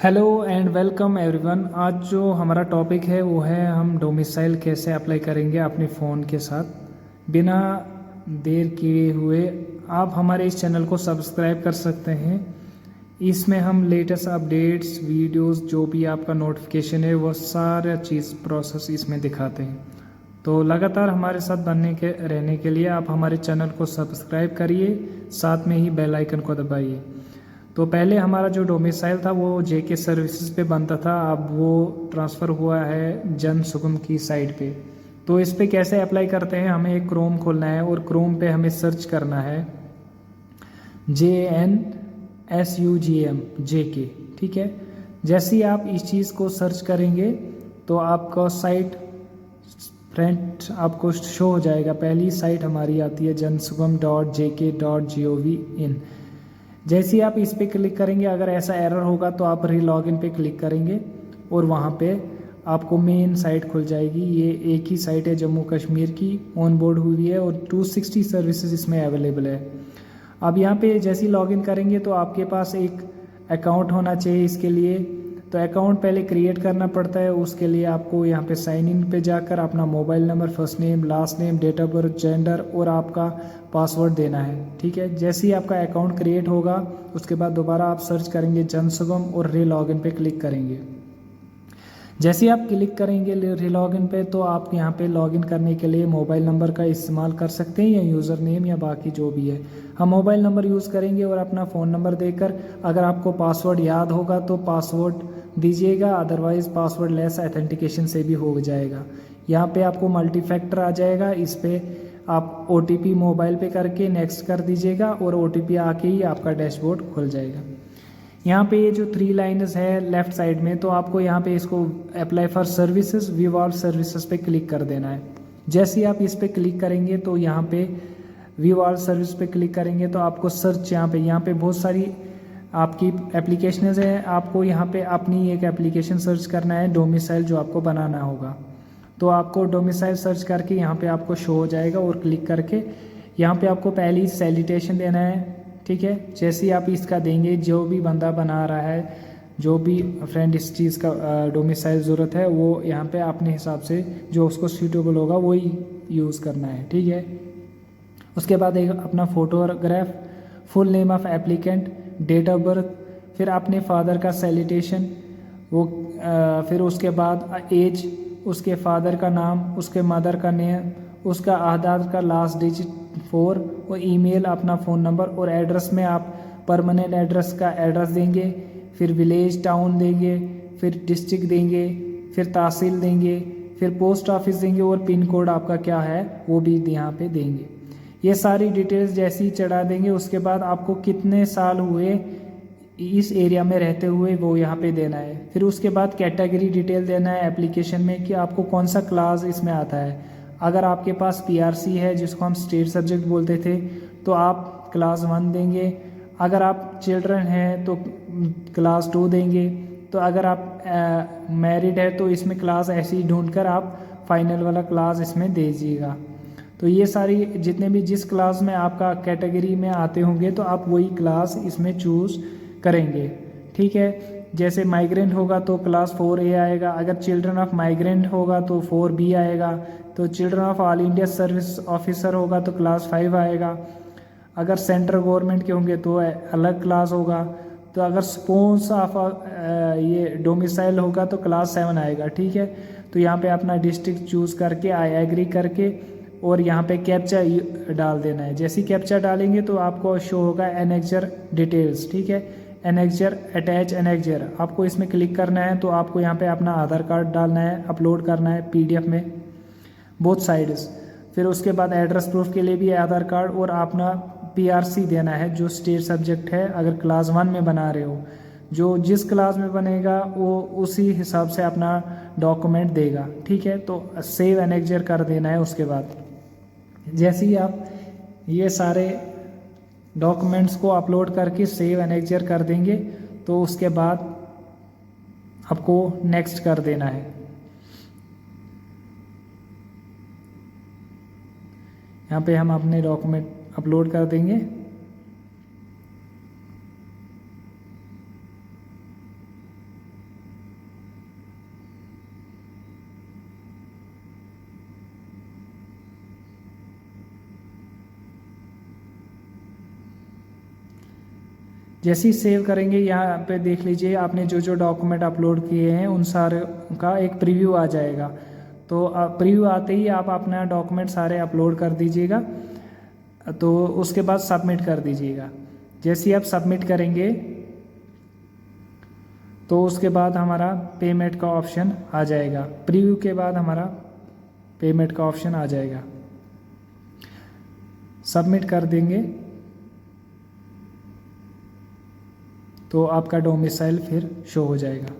Hello and welcome everyone. आज जो हमारा टॉपिक है वो है हम डोमिसाइल कैसे अप्लाई करेंगे अपने फ़ोन के साथ। बिना देर किए हुए आप हमारे इस चैनल को सब्सक्राइब कर सकते हैं। इसमें हम लेटेस्ट अपडेट्स वीडियोस जो भी आपका नोटिफिकेशन है वो सारा चीज़ प्रोसेस इसमें दिखाते हैं। तो लगातार हमारे साथ बनने के रहने के लिए आप हमारे चैनल को सब्सक्राइब करिए, साथ में ही बेल आइकन को दबाइए। तो पहले हमारा जो डोमिसाइल था वो जेके सर्विसेज पे बनता था, अब वो ट्रांसफ़र हुआ है जन सुगम की साइट पे। तो इस पे कैसे अप्लाई करते हैं, हमें एक क्रोम खोलना है और क्रोम पे हमें सर्च करना है JNSUGM JK। ठीक है, जैसे ही आप इस चीज़ को सर्च करेंगे तो आपका साइट फ्रंट आपको शो हो जाएगा। पहली साइट हमारी आती है jansugam.jk.gov.in। जैसे ही आप इस पे क्लिक करेंगे, अगर ऐसा एरर होगा तो आप रीलॉगिन पे क्लिक करेंगे और वहाँ पे आपको मेन साइट खुल जाएगी। ये एक ही साइट है जम्मू कश्मीर की, ऑन बोर्ड हुई है और 260 सर्विसेज इसमें अवेलेबल है। अब यहाँ पे जैसे ही लॉगिन करेंगे तो आपके पास एक अकाउंट होना चाहिए। इसके लिए तो अकाउंट पहले क्रिएट करना पड़ता है। उसके लिए आपको यहाँ पे साइन इन पे जाकर अपना mobile number, first name, last name, date of birth, gender और आपका पासवर्ड देना है। ठीक है, जैसे ही आपका अकाउंट क्रिएट होगा उसके बाद दोबारा आप सर्च करेंगे जनसुगम और री लॉगिन पे क्लिक करेंगे। जैसे ही आप क्लिक करेंगे रीलॉगिन पे तो आप यहाँ पे लॉगिन करने के लिए मोबाइल नंबर का इस्तेमाल कर सकते हैं या यूज़र नेम या बाकी जो भी है। हम मोबाइल नंबर यूज़ करेंगे और अपना फ़ोन नंबर देकर, अगर आपको पासवर्ड याद होगा तो पासवर्ड दीजिएगा, अदरवाइज़ पासवर्ड लेस ऑथेंटिकेशन से भी हो जाएगा। यहाँ पे आपको मल्टी फैक्टर आ जाएगा, इस पर आप OTP मोबाइल पे करके नेक्स्ट कर दीजिएगा और OTP आके ही आपका डैशबोर्ड खुल जाएगा। यहाँ पे ये जो 3 लाइन्स है लेफ्ट साइड में, तो आपको यहाँ पे इसको apply for services view all services पे क्लिक कर देना है। जैसे ही आप इस पे क्लिक करेंगे तो यहाँ पे व्यू ऑल सर्विस पे क्लिक करेंगे तो आपको सर्च यहाँ पे बहुत सारी आपकी एप्लीकेशंस हैं। आपको यहाँ पे अपनी एक एप्लीकेशन सर्च करना है डोमिसाइल जो आपको बनाना होगा। तो आपको डोमिसाइल सर्च करके यहाँ पे आपको शो हो जाएगा और क्लिक करके यहाँ पे आपको पहली सैल्यूटेशन देना है। ठीक है, जैसे ही आप इसका देंगे, जो भी बंदा बना रहा है, जो भी फ्रेंड इस चीज़ का डोमिसाइल ज़रूरत है, वो यहाँ पे अपने हिसाब से जो उसको सूटेबल होगा वही यूज़ करना है। ठीक है, उसके बाद एक अपना photograph, full name of applicant, date of birth, फिर अपने फादर का सैल्यूटेशन, वो फिर उसके बाद एज, उसके फादर का नाम, उसके मदर का नेम, उसका आधार का लास्ट डिजिट 4 और ईमेल, अपना फ़ोन नंबर और एड्रेस में आप परमानेंट एड्रेस का एड्रेस देंगे, फिर विलेज टाउन देंगे, फिर डिस्ट्रिक्ट देंगे, फिर तहसील देंगे, फिर पोस्ट ऑफिस देंगे और पिन कोड आपका क्या है वो भी यहाँ पे देंगे। ये सारी डिटेल्स जैसे ही चढ़ा देंगे उसके बाद आपको कितने साल हुए इस एरिया में रहते हुए वो यहाँ पे देना है। फिर उसके बाद कैटेगरी डिटेल देना है एप्लीकेशन में कि आपको कौन सा क्लास इसमें आता है। अगर आपके पास PRC है जिसको हम स्टेट सब्जेक्ट बोलते थे तो आप क्लास 1 देंगे। अगर आप चिल्ड्रन हैं तो क्लास 2 देंगे। तो अगर आप मैरिड है तो इसमें क्लास ऐसे ही ढूंढ कर आप फाइनल वाला क्लास इसमें दीजिएगा। तो ये सारी जितने भी जिस क्लास में आपका कैटेगरी में आते होंगे तो आप वही क्लास इसमें चूज़ करेंगे। ठीक है, जैसे माइग्रेंट होगा तो क्लास 4A आएगा, अगर चिल्ड्रन ऑफ माइग्रेंट होगा तो 4B आएगा, तो children of all India service officer होगा तो क्लास 5 आएगा, अगर सेंट्रल गवर्नमेंट के होंगे तो अलग क्लास होगा, तो अगर स्पोन्स ऑफ ये डोमिसाइल होगा तो क्लास 7 आएगा। ठीक है, तो यहाँ पे अपना डिस्ट्रिक्ट चूज़ करके आई एग्री करके और यहाँ पे कैप्चा डाल देना है। जैसे ही कैप्चा डालेंगे तो आपको शो होगा एनेक्जर डिटेल्स। ठीक है, एनेक्जर, अटैच एनेक्जर, आपको इसमें क्लिक करना है। तो आपको यहाँ पे अपना आधार कार्ड डालना है, अपलोड करना है PDF में बोथ साइड्स। फिर उसके बाद एड्रेस प्रूफ के लिए भी आधार कार्ड और अपना PRC देना है जो स्टेट सब्जेक्ट है। अगर क्लास 1 में बना रहे हो, जो जिस क्लास में बनेगा वो उसी हिसाब से अपना डॉक्यूमेंट देगा। ठीक है, तो सेव एनेक्जर कर देना है। उसके बाद जैसे ही आप ये सारे डॉक्यूमेंट्स को अपलोड करके सेव एनेक्जर कर देंगे तो उसके बाद आपको नेक्स्ट कर देना है। यहाँ पे हम अपने डॉक्यूमेंट अपलोड कर देंगे। जैसे ही सेव करेंगे यहाँ पे देख लीजिए आपने जो जो डॉक्यूमेंट अपलोड किए हैं उन सारे का एक प्रीव्यू आ जाएगा। तो प्रीव्यू आते ही आप अपना डॉक्यूमेंट सारे अपलोड कर दीजिएगा, तो उसके बाद सबमिट कर दीजिएगा। जैसे ही आप सबमिट करेंगे तो उसके बाद हमारा पेमेंट का ऑप्शन आ जाएगा। प्रीव्यू के बाद हमारा पेमेंट का ऑप्शन आ जाएगा। सबमिट कर देंगे तो आपका डोमिसाइल फिर शो हो जाएगा।